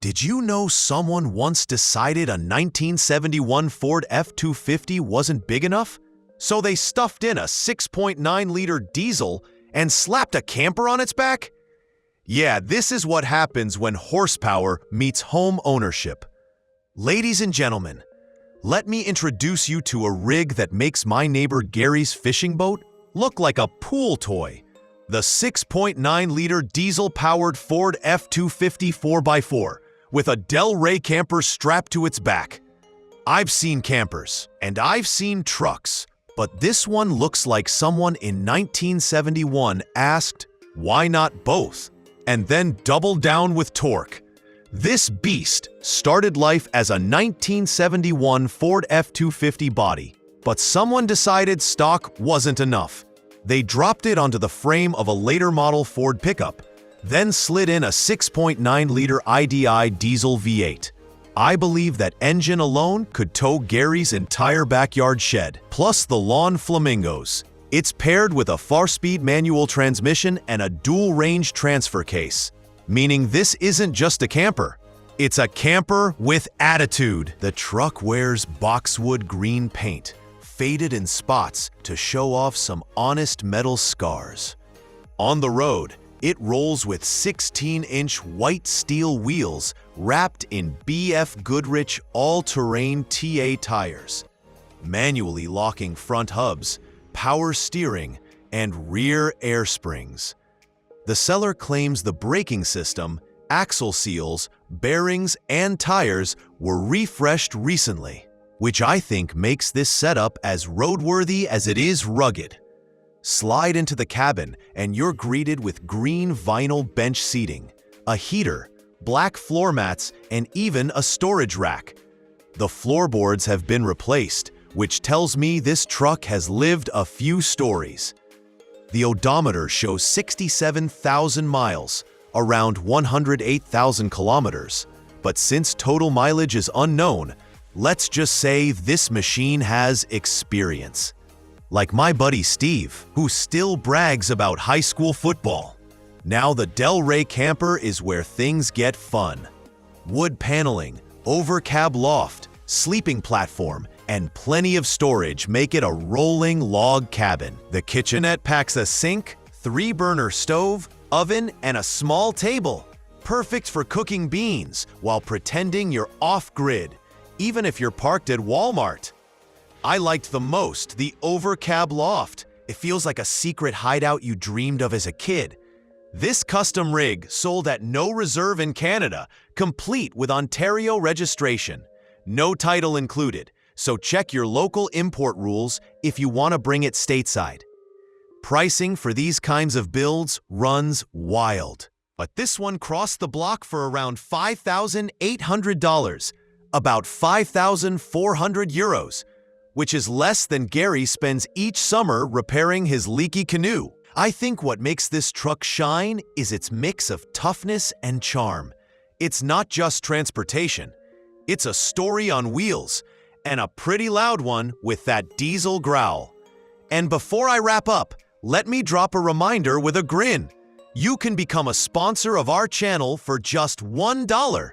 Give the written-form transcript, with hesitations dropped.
Did you know someone once decided a 1971 Ford F-250 wasn't big enough? So they stuffed in a 6.9-liter diesel and slapped a camper on its back? Yeah, this is what happens when horsepower meets home ownership. Ladies and gentlemen, let me introduce you to a rig that makes my neighbor Gary's fishing boat look like a pool toy. The 6.9-liter diesel-powered Ford F-250 4x4 with a Del Rey camper strapped to its back. I've seen campers, and I've seen trucks, but this one looks like someone in 1971 asked, why not both? And then doubled down with torque. This beast started life as a 1971 Ford F-250 body, but someone decided stock wasn't enough. They dropped it onto the frame of a later model Ford pickup, then slid in a 6.9-liter IDI diesel V8. I believe that engine alone could tow Gary's entire backyard shed, plus the lawn flamingos. It's paired with a 4-speed manual transmission and a dual-range transfer case, meaning this isn't just a camper. It's a camper with attitude. The truck wears boxwood green paint, faded in spots to show off some honest metal scars. On the road, it rolls with 16-inch white steel wheels wrapped in BF Goodrich all-terrain TA tires, manually locking front hubs, power steering, and rear air springs. The seller claims the braking system, axle seals, bearings, and tires were refreshed recently, which I think makes this setup as roadworthy as it is rugged. Slide into the cabin and you're greeted with green vinyl bench seating, a heater, black floor mats, and even a storage rack. The floorboards have been replaced, which tells me this truck has lived a few stories. The odometer shows 67,000 miles, around 108,000 kilometers, but since total mileage is unknown, let's just say this machine has experience. Like my buddy Steve, who still brags about high school football. Now the Del Rey camper is where things get fun. Wood paneling, overcab loft, sleeping platform, and plenty of storage make it a rolling log cabin. The kitchenette packs a sink, 3-burner stove, oven, and a small table. Perfect for cooking beans while pretending you're off-grid, even if you're parked at Walmart. I liked the most the overcab loft. It feels like a secret hideout you dreamed of as a kid. This custom rig sold at no reserve in Canada, complete with Ontario registration. No title included, so check your local import rules if you want to bring it stateside. Pricing for these kinds of builds runs wild, but this one crossed the block for around $5,800, about 5,400 euros, which is less than Gary spends each summer repairing his leaky canoe. I think what makes this truck shine is its mix of toughness and charm. It's not just transportation. It's a story on wheels, and a pretty loud one with that diesel growl. And before I wrap up, let me drop a reminder with a grin. You can become a sponsor of our channel for just $1.